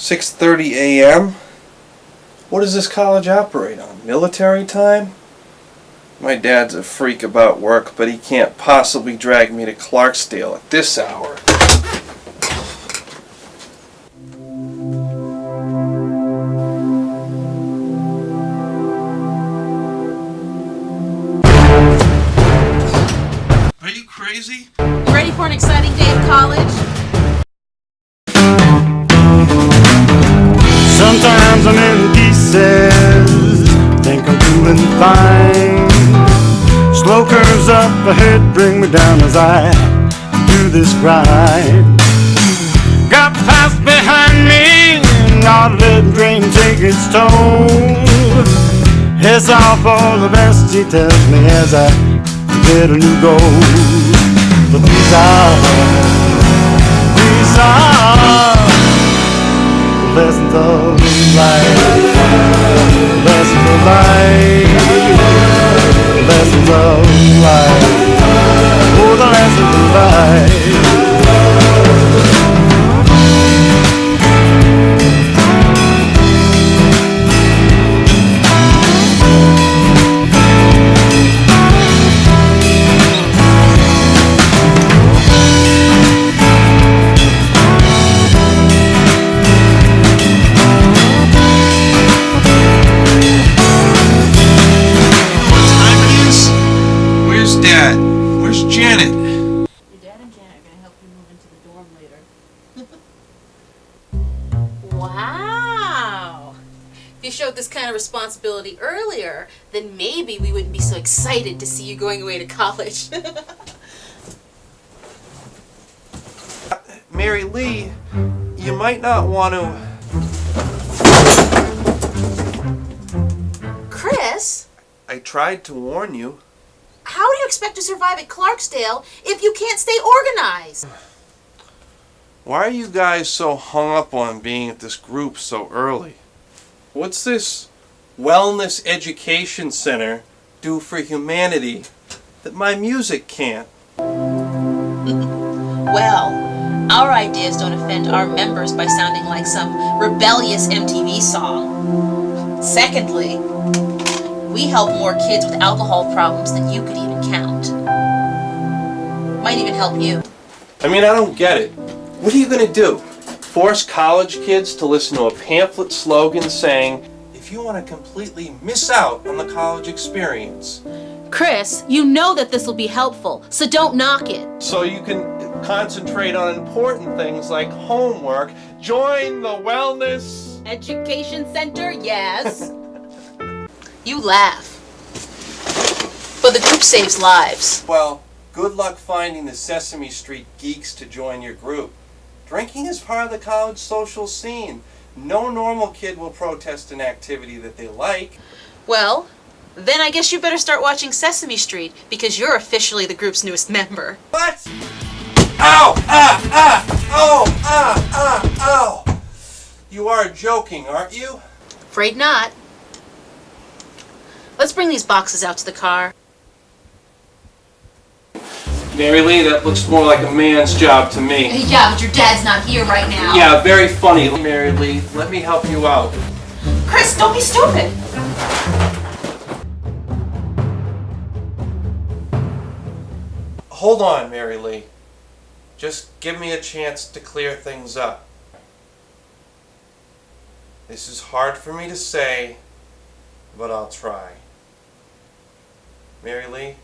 6:30 a.m.? What does this college operate on? Military time? My dad's a freak about work, but he can't possibly drag me to Clarksdale at this hour. Are you crazy? You ready for an exciting day of college? Sometimes I'm in pieces, think I'm doing fine. Slow curves up ahead bring me down as I do this grind. Got the past behind me, not let the drain take its toll. It's all for the best, he tells me as I get a new goal. But these are lessons of life, lessons of life, lessons of life, oh, the lessons of life. Dad, where's Janet? Your dad and Janet are going to help you move into the dorm later. Wow! If you showed this kind of responsibility earlier, then maybe we wouldn't be so excited to see you going away to college. MAIRI-LEE, you might not want to... Chris? I tried to warn you. How do you expect to survive at Clarksdale if you can't stay organized? Why are you guys so hung up on being at this group so early? What's this wellness education center do for humanity that my music can't? Well, our ideas don't offend our members by sounding like some rebellious MTV song. Secondly, we help more kids with alcohol problems than you could even count. Might even help you. I mean, I don't get it. What are you going to do? Force college kids to listen to a pamphlet slogan saying, if you want to completely miss out on the college experience. Chris, you know that this will be helpful, so don't knock it. So you can concentrate on important things like homework. Join the wellness Education Center, yes. You laugh. But the group saves lives. Well, good luck finding the Sesame Street geeks to join your group. Drinking is part of the college social scene. No normal kid will protest an activity that they like. Well, then I guess you better start watching Sesame Street, because you're officially the group's newest member. What? Ow! Ah! Ah! Oh! Ah! Ah! Ow! You are joking, aren't you? Afraid not. Let's bring these boxes out to the car. MAIRI-LEE, that looks more like a man's job to me. Yeah, but your dad's not here right now. Yeah, very funny. MAIRI-LEE, let me help you out. Chris, don't be stupid! Hold on, MAIRI-LEE. Just give me a chance to clear things up. This is hard for me to say, but I'll try. MAIRI-LEE,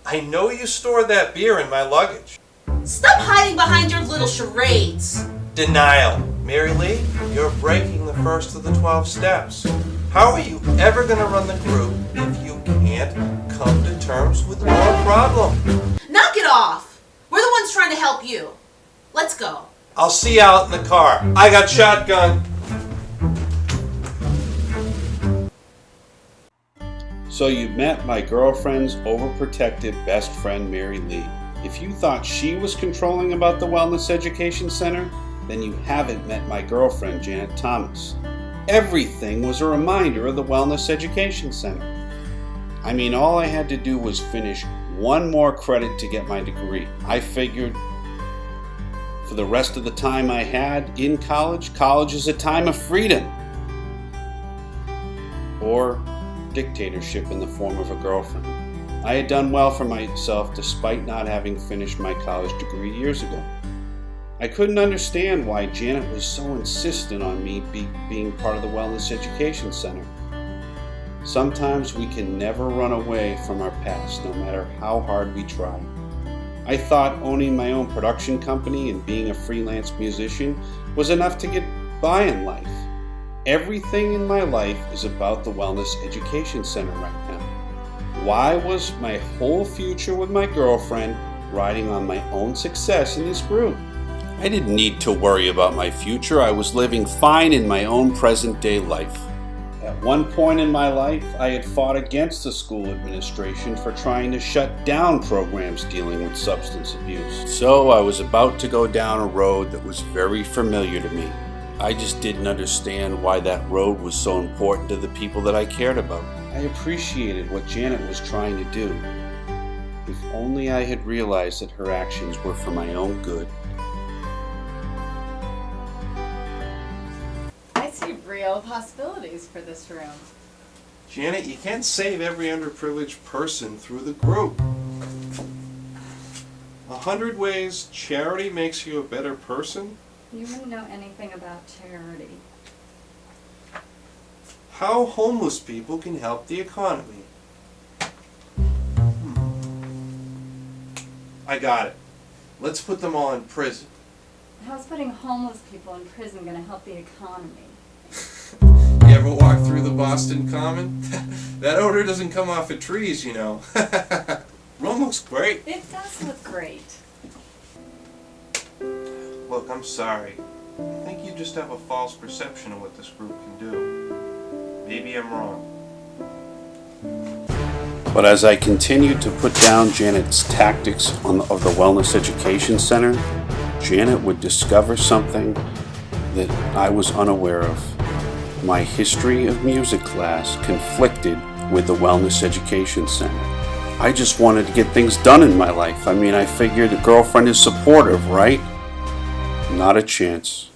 I know you stored that beer in my luggage. Stop hiding behind your little charades. Denial. MAIRI-LEE, you're breaking the first of the 12 steps. How are you ever going to run the group if you can't come to terms with your problem? Knock it off! We're the ones trying to help you. Let's go. I'll see you out in the car. I got shotgun. So you met my girlfriend's overprotective best friend, MAIRI-LEE. If you thought she was controlling about the Wellness Education Center, then you haven't met my girlfriend, Janet Thomas. Everything was a reminder of the Wellness Education Center. I mean, all I had to do was finish one more credit to get my degree. I figured For the rest of the time I had in college, college is a time of freedom. Or dictatorship in the form of a girlfriend. I had done well for myself despite not having finished my college degree years ago. I couldn't understand why Janet was so insistent on me being part of the Wellness Education Center. Sometimes we can never run away from our past, no matter how hard we try. I thought owning my own production company and being a freelance musician was enough to get by in life. Everything in my life is about the Wellness Education Center right now. Why was my whole future with my girlfriend riding on my own success in this group? I didn't need to worry about my future. I was living fine in my own present-day life. At one point in my life, I had fought against the school administration for trying to shut down programs dealing with substance abuse. So I was about to go down a road that was very familiar to me. I just didn't understand why that road was so important to the people that I cared about. I appreciated what Janet was trying to do. If only I had realized that her actions were for my own good. I see real possibilities for this room. Janet, you can't save every underprivileged person through the group. 100 ways charity makes you a better person? You wouldn't know anything about charity. How homeless people can help the economy. I got it. Let's put them all in prison. How's putting homeless people in prison going to help the economy? You ever walk through the Boston Common? That odor doesn't come off of trees, you know. Room looks great. It does look great. Look, I'm sorry. I think you just have a false perception of what this group can do. Maybe I'm wrong. But as I continued to put down Janet's tactics of the Wellness Education Center, Janet would discover something that I was unaware of. My history of music class conflicted with the Wellness Education Center. I just wanted to get things done in my life. I mean, I figured a girlfriend is supportive, right? Not a chance.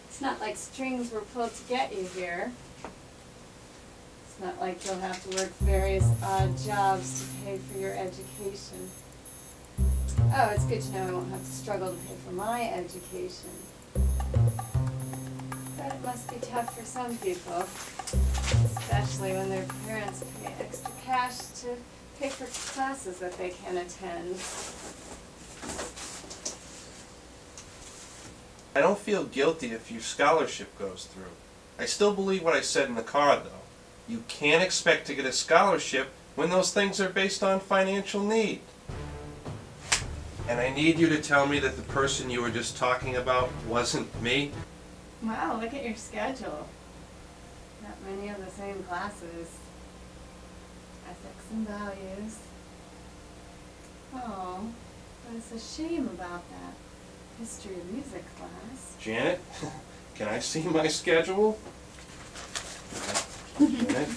It's not like strings were pulled to get you here. It's not like you'll have to work various odd jobs to pay for your education. Oh, it's good to know I won't have to struggle to pay for my education. But it must be tough for some people, especially when their parents pay extra cash to pay for classes that they can't attend. I don't feel guilty if your scholarship goes through. I still believe what I said in the car, though. You can't expect to get a scholarship when those things are based on financial need. And I need you to tell me that the person you were just talking about wasn't me. Wow, look at your schedule. Not many of the same classes. Ethics and values. Oh, but it's a shame about that history of music class. Janet, can I see my schedule? Janet?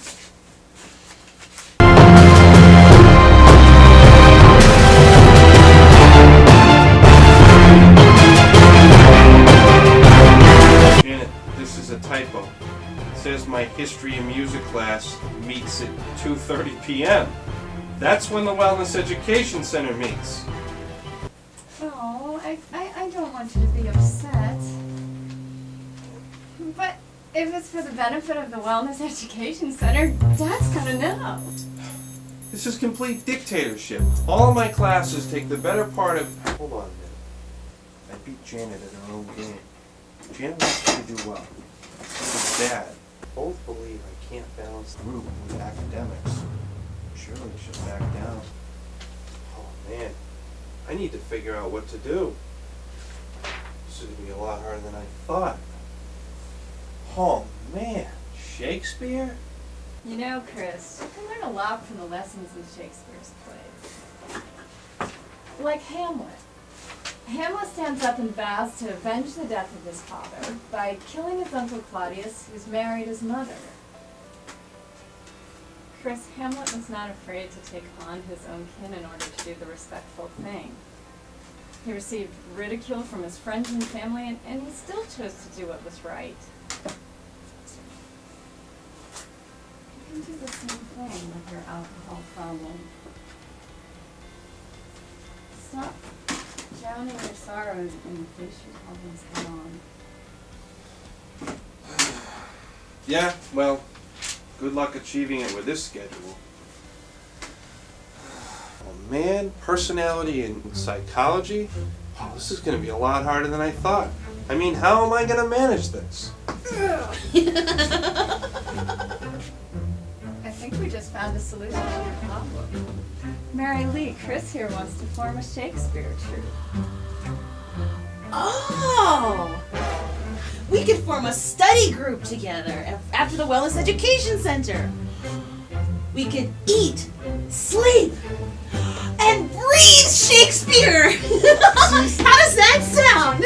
Janet, this is a typo. It says my history and music class meets at 2:30 p.m. That's when the Wellness Education Center meets. Oh, I don't want you to be upset. But if it's for the benefit of the Wellness Education Center, Dad's gotta know. This is complete dictatorship. All of my classes take the better part of... Hold on a minute. I beat Janet at her own game. Janet wants me to do well. So does Dad. Both believe I can't balance the group with academics. Surely I should back down. Oh man, I need to figure out what to do. This is going to be a lot harder than I thought. Oh man, Shakespeare? You know, Chris, you can learn a lot from the lessons in Shakespeare's plays. Like Hamlet. Hamlet stands up and vows to avenge the death of his father by killing his uncle Claudius, who's married his mother. Chris, Hamlet was not afraid to take on his own kin in order to do the respectful thing. He received ridicule from his friends and family, and he still chose to do what was right. You can do the same thing with your alcohol problem. Stop drowning your sorrows and face your problems head on. Yeah, well, good luck achieving it with this schedule. Oh man, personality and psychology? Oh, this is going to be a lot harder than I thought. I mean, how am I going to manage this? I think we just found a solution to your problem. MAIRI-LEE, Chris here wants to form a Shakespeare troupe. Oh! We could form a study group together after the Wellness Education Center. We could eat, sleep, and breathe Shakespeare! How does that sound?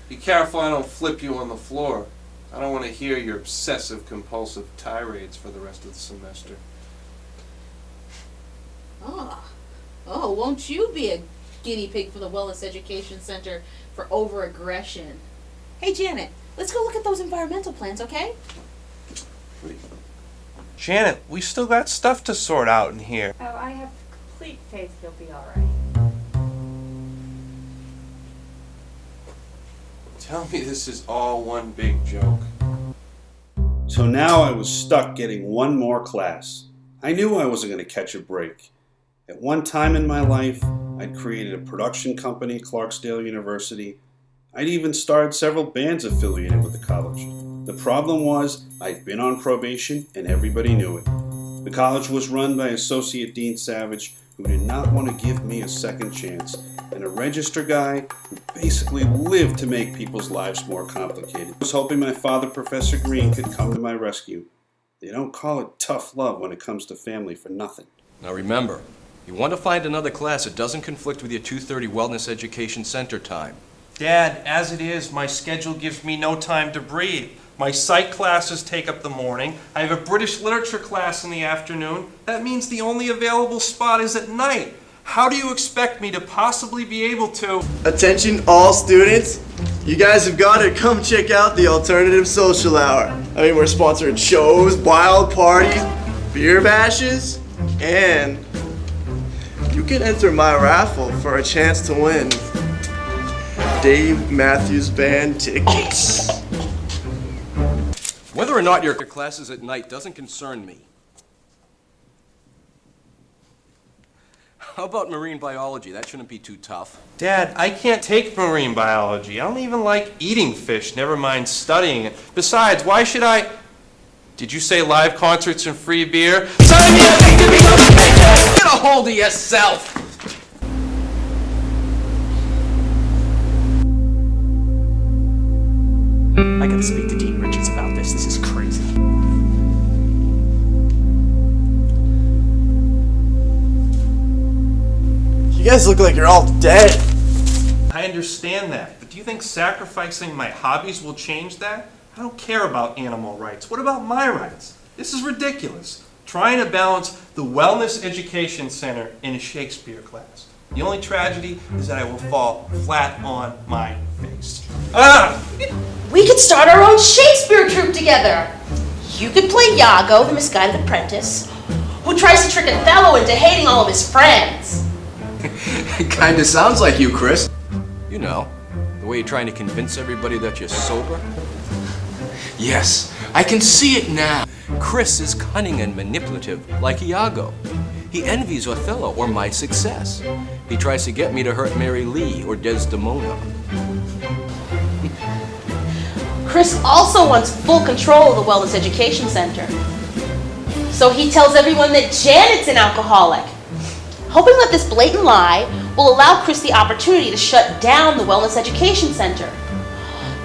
Be careful I don't flip you on the floor. I don't want to hear your obsessive-compulsive tirades for the rest of the semester. Oh, won't you be a guinea pig for the Wellness Education Center for over-aggression? Hey, Janet, let's go look at those environmental plans, okay? Janet, we still got stuff to sort out in here. Oh, I have complete faith you'll be alright. Tell me this is all one big joke. So now I was stuck getting one more class. I knew I wasn't going to catch a break. At one time in my life, I'd created a production company, Clarksdale University. I'd even started several bands affiliated with the college. The problem was, I'd been on probation and everybody knew it. The college was run by Associate Dean Savage, who did not want to give me a second chance, and a register guy who basically lived to make people's lives more complicated. I was hoping my father, Professor Green, could come to my rescue. They don't call it tough love when it comes to family for nothing. Now remember, you want to find another class that doesn't conflict with your 2:30 Wellness Education Center time. Dad, as it is, my schedule gives me no time to breathe. My psych classes take up the morning. I have a British literature class in the afternoon. That means the only available spot is at night. How do you expect me to possibly be able to? Attention all students, you guys have got to come check out the Alternative Social Hour. I mean, we're sponsoring shows, wild parties, beer bashes, and you can enter my raffle for a chance to win Dave Matthews Band tickets. Whether or not your class is at night doesn't concern me. How about marine biology? That shouldn't be too tough. Dad, I can't take marine biology. I don't even like eating fish, never mind studying it. Besides, why should I... Did you say live concerts and free beer? Sign me up to become a patron! Get a hold of yourself! I gotta speak to Dean Richards about this. This is crazy. You guys look like you're all dead. I understand that, but do you think sacrificing my hobbies will change that? I don't care about animal rights. What about my rights? This is ridiculous. Trying to balance the Wellness Education Center in a Shakespeare class. The only tragedy is that I will fall flat on my face. Ah! We could start our own Shakespeare troupe together. You could play Iago, the misguided apprentice, who tries to trick Othello into hating all of his friends. Kinda sounds like you, Chris. You know, the way you're trying to convince everybody that you're sober. Yes, I can see it now. Chris is cunning and manipulative, like Iago. He envies Othello or my success. He tries to get me to hurt MAIRI-LEE or Desdemona. Chris also wants full control of the Wellness Education Center. So he tells everyone that Janet's an alcoholic, hoping that this blatant lie will allow Chris the opportunity to shut down the Wellness Education Center.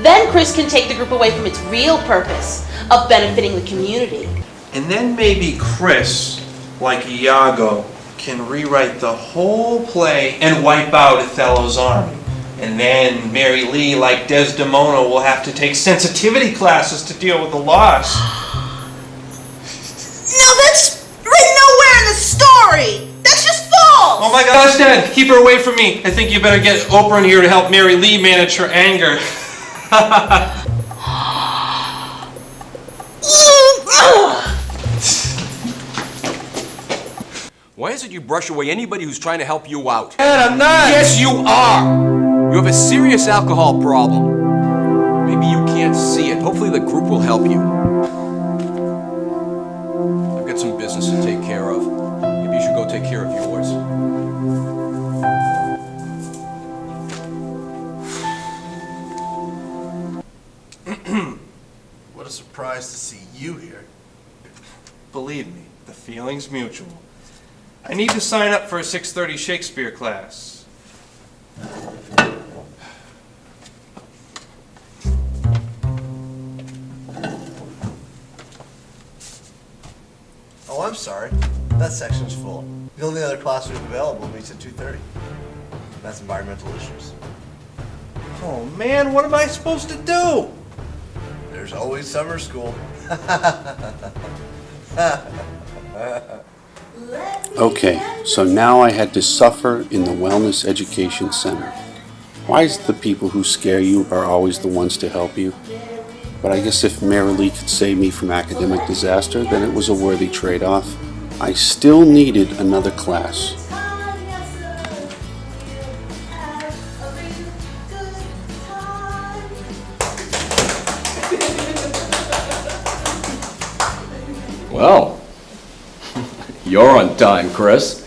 Then Chris can take the group away from its real purpose of benefiting the community. And then maybe Chris, like Iago, can rewrite the whole play and wipe out Othello's army. And then MAIRI-LEE, like Desdemona, will have to take sensitivity classes to deal with the loss. No, that's written nowhere in the story! gosh, Dad, keep her away from me. I think you better get Oprah in here to help MAIRI-LEE manage her anger. Why is it you brush away anybody who's trying to help you out? Dad, I'm not. Yes, you are! You have a serious alcohol problem. Maybe you can't see it. Hopefully the group will help you. I've got some business to take care of. Maybe you should go take care of yours. What a surprise to see you here. Believe me, the feeling's mutual. I need to sign up for a 6:30 Shakespeare class. Oh, I'm sorry. That section's full. The only other classroom available meets at 2:30. That's environmental issues. Oh man, what am I supposed to do? There's always summer school. Okay, so now I had to suffer in the Wellness Education Center. Why is it the people who scare you are always the ones to help you? But I guess if MAIRI-LEE could save me from academic disaster, then it was a worthy trade-off. I still needed another class. Well, you're on time, Chris.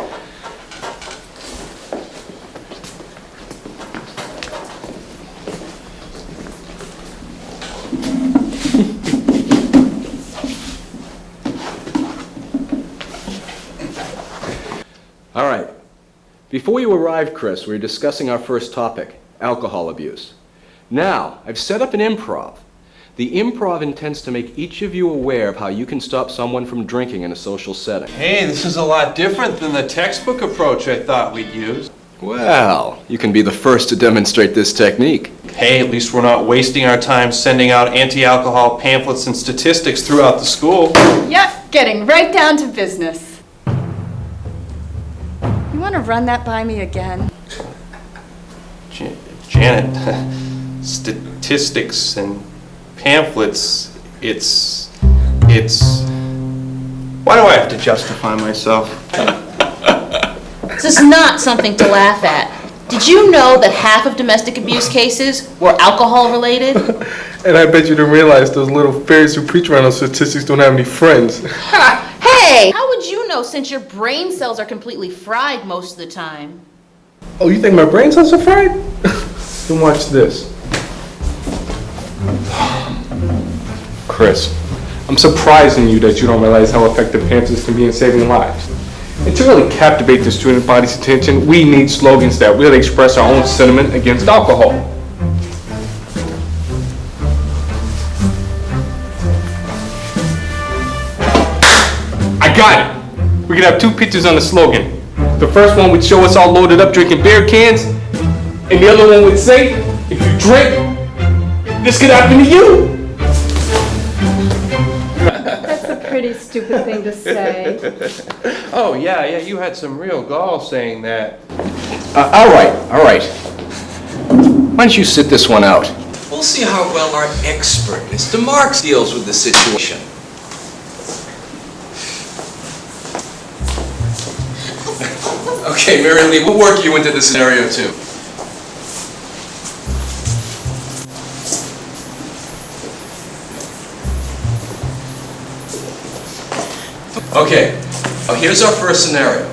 All right. Before you arrived, Chris, we were discussing our first topic, alcohol abuse. Now, I've set up an improv. The improv intends to make each of you aware of how you can stop someone from drinking in a social setting. Hey, this is a lot different than the textbook approach I thought we'd use. Well, you can be the first to demonstrate this technique. Hey, at least we're not wasting our time sending out anti-alcohol pamphlets and statistics throughout the school. Yep, getting right down to business. You want to run that by me again? Janet, statistics and pamphlets, it's... Why do I have to justify myself? This is not something to laugh at. Did you know that half of domestic abuse cases were alcohol related? And I bet you didn't realize those little fairies who preach around those statistics don't have any friends. Hey, how would you know since your brain cells are completely fried most of the time? Oh, you think my brain cells are fried? Then watch this. Chris, I'm surprising you that you don't realize how effective pamphlets can be in saving lives. And to really captivate the student body's attention, we need slogans that really express our own sentiment against alcohol. I got it! We could have two pictures on the slogan. The first one would show us all loaded up drinking beer cans, and the other one would say, if you drink, this could happen to you! That's a pretty stupid thing to say. Oh, yeah, you had some real gall saying that. All right. Why don't you sit this one out? We'll see how well our expert, Mr. Marks, deals with the situation. Okay, MAIRI-LEE, we'll work you into the scenario too. Okay, now here's our first scenario.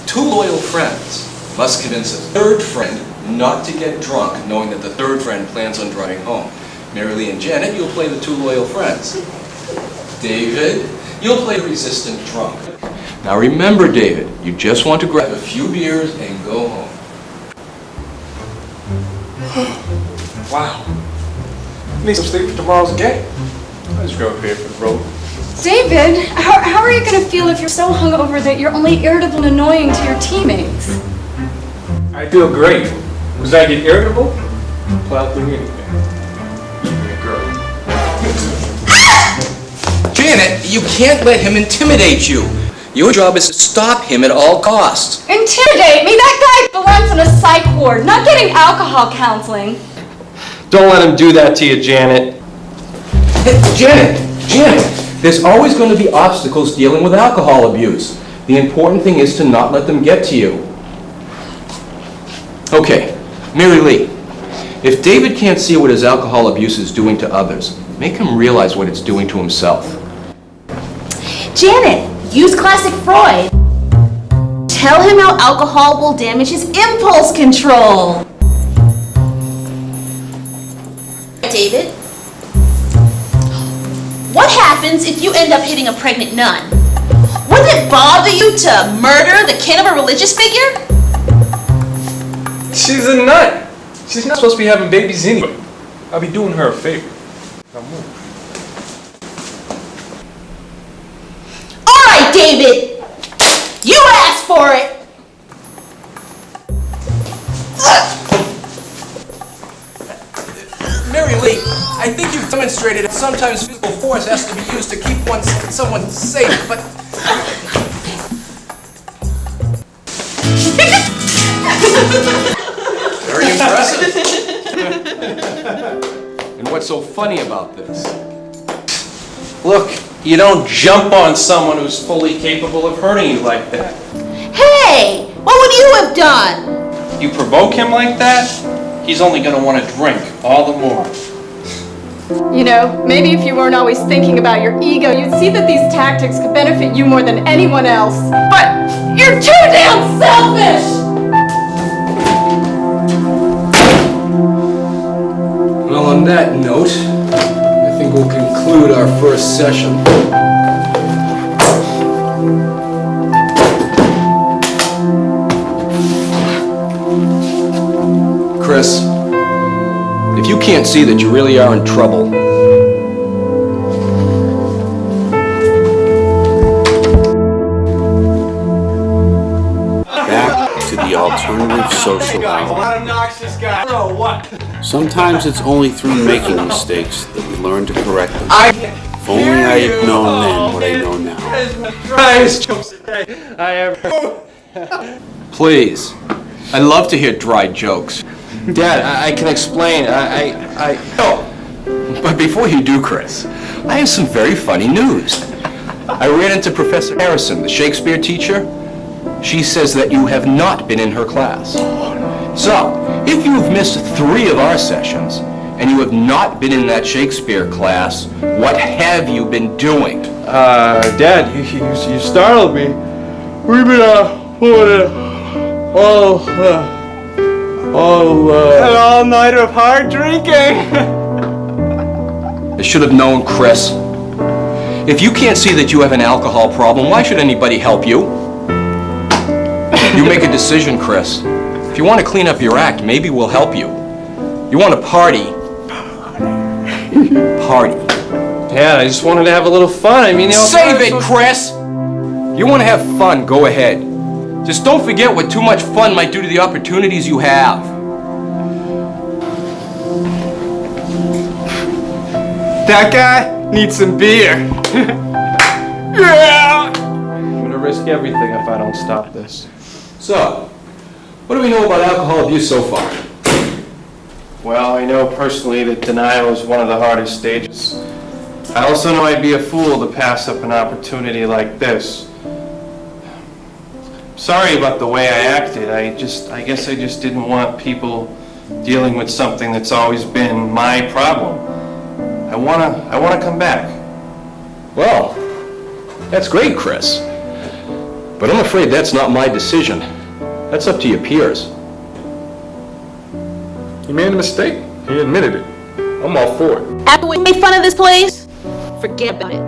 Two loyal friends must convince a third friend not to get drunk, knowing that the third friend plans on driving home. MAIRI-LEE and Janet, you'll play the two loyal friends. David, you'll play the resistant drunk. Now remember, David, you just want to grab a few beers and go home. Wow. Need some sleep for tomorrow's game. I just go prepared for the road. David, how are you going to feel if you're so hungover that you're only irritable and annoying to your teammates? I feel great. Was I get irritable? Plow through anything. Even a girl. Janet, you can't let him intimidate you. Your job is to stop him at all costs. Intimidate me? That guy belongs in a psych ward, not getting alcohol counseling. Don't let him do that to you, Janet. Janet, there's always going to be obstacles dealing with alcohol abuse. The important thing is to not let them get to you. Okay, Mary-Lee, if David can't see what his alcohol abuse is doing to others, make him realize what it's doing to himself. Janet, use classic Freud. Tell him how alcohol will damage his impulse control. David, what happens if you end up hitting a pregnant nun? Wouldn't it bother you to murder the kin of a religious figure? She's a nut. She's not supposed to be having babies anyway. I'll be doing her a favor. Now move. All right, David, you asked for it. Mary-Lee, I think you've demonstrated that sometimes physical force has to be used to keep someone safe, but... Very impressive. And what's so funny about this? Look, you don't jump on someone who's fully capable of hurting you like that. Hey, what would you have done? You provoke him like that, he's only going to want to drink all the more. You know, maybe if you weren't always thinking about your ego, you'd see that these tactics could benefit you more than anyone else. But you're too damn selfish! Well, on that note, I think we'll conclude our first session. Chris, if you can't see that you really are in trouble, Back to the alternative social hour. What obnoxious guy. Oh, what? Sometimes it's only through making mistakes that we learn to correct them. If only I had known then what I know now. Driest jokes I ever. please. I love to hear dry jokes. Dad, I can explain. No. But before you do, Chris, I have some very funny news. I ran into Professor Harrison, the Shakespeare teacher. She says that you have not been in her class. So, if you have missed 3 of our sessions, and you have not been in that Shakespeare class, what have you been doing? Dad, you startled me. We've been, an all-nighter of hard drinking. I should have known, Chris. If you can't see that you have an alcohol problem, why should anybody help you? You make a decision, Chris. If you want to clean up your act, maybe we'll help you. You want to party? Party. Dad, I just wanted to have a little fun. I mean, Save it, Chris! You want to have fun, go ahead. Just don't forget what too much fun might do to the opportunities you have. That guy needs some beer. Yeah! I'm gonna risk everything if I don't stop this. So, what do we know about alcohol abuse so far? Well, I know personally that denial is one of the hardest stages. I also know I'd be a fool to pass up an opportunity like this. Sorry about the way I acted. I guess I just didn't want people dealing with something that's always been my problem. I wanna come back. Well, that's great, Chris. But I'm afraid that's not my decision. That's up to your peers. He made a mistake. He admitted it. I'm all for it. After we made fun of this place, forget about it.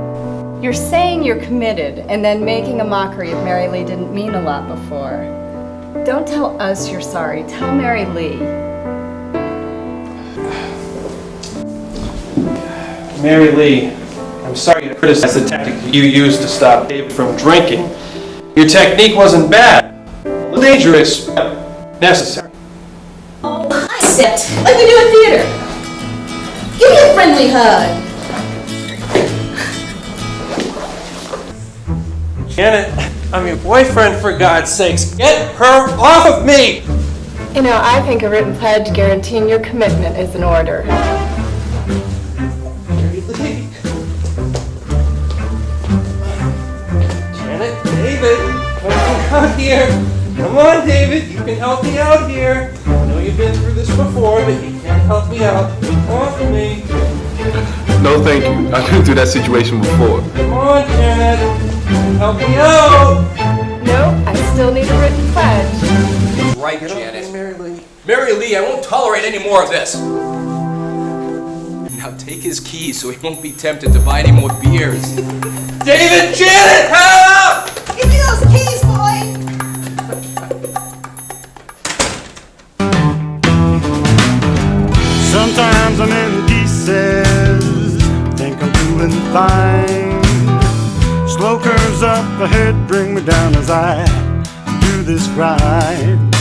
You're saying you're committed, and then making a mockery of Mary-Lee didn't mean a lot before. Don't tell us you're sorry. Tell Mary-Lee. Mary-Lee, I'm sorry to criticize the tactic you used to stop David from drinking. Your technique wasn't bad. A little dangerous, but necessary. I sit like we do at theater. Give me a friendly hug. Janet, I'm your boyfriend, for God's sakes. Get her off of me! You know, I think a written pledge guaranteeing your commitment is in order. MAIRI-LEE. Janet, David, come out here. Come on, David, you can help me out here. I know you've been through this before, but you can't help me out. Come on for me. No, thank you. I've been through that situation before. Come on, Janet. Help me out. No, I still need a written pledge. Right, Janet. MAIRI-LEE. MAIRI-LEE, I won't tolerate any more of this. Now take his keys so he won't be tempted to buy any more beers. David, Janet, help! Give me those keys, boy! Sometimes I'm in pieces, think I'm doing fine. Slow curves up ahead bring me down as I do this grind.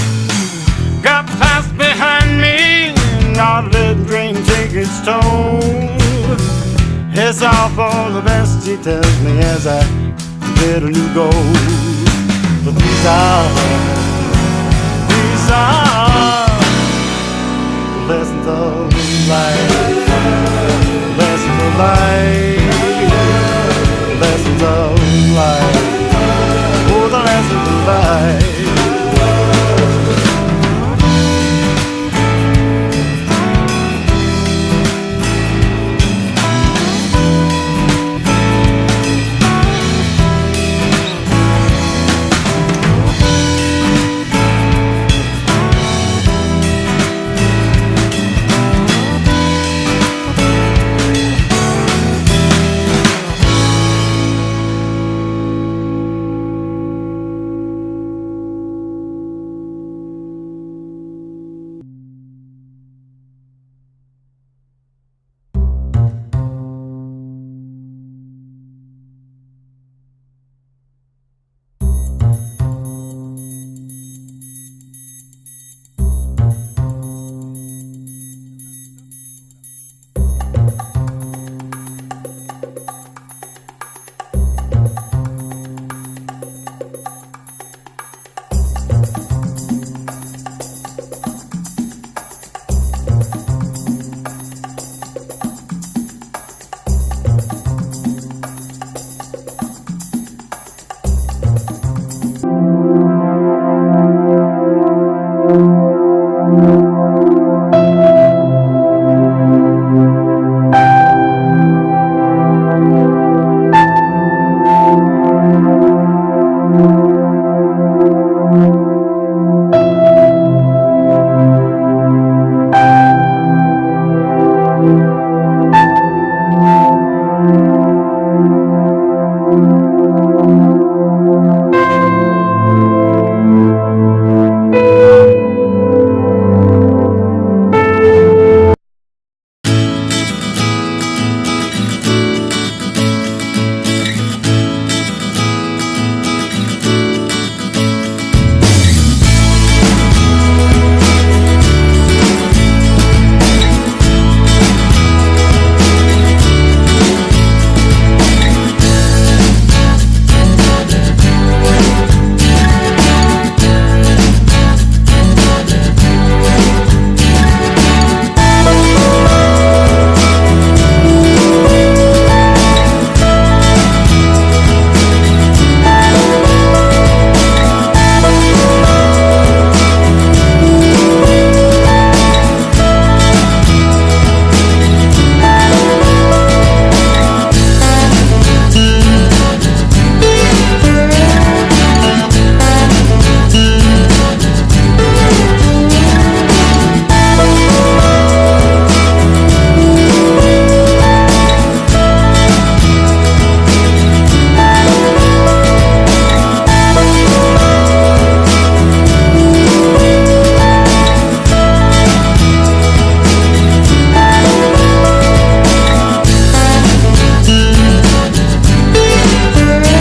Got past behind me, not let rain take its toll. It's all for the best, he tells me as I get a new goal. But these are lessons of life, lessons of life, lessons of life.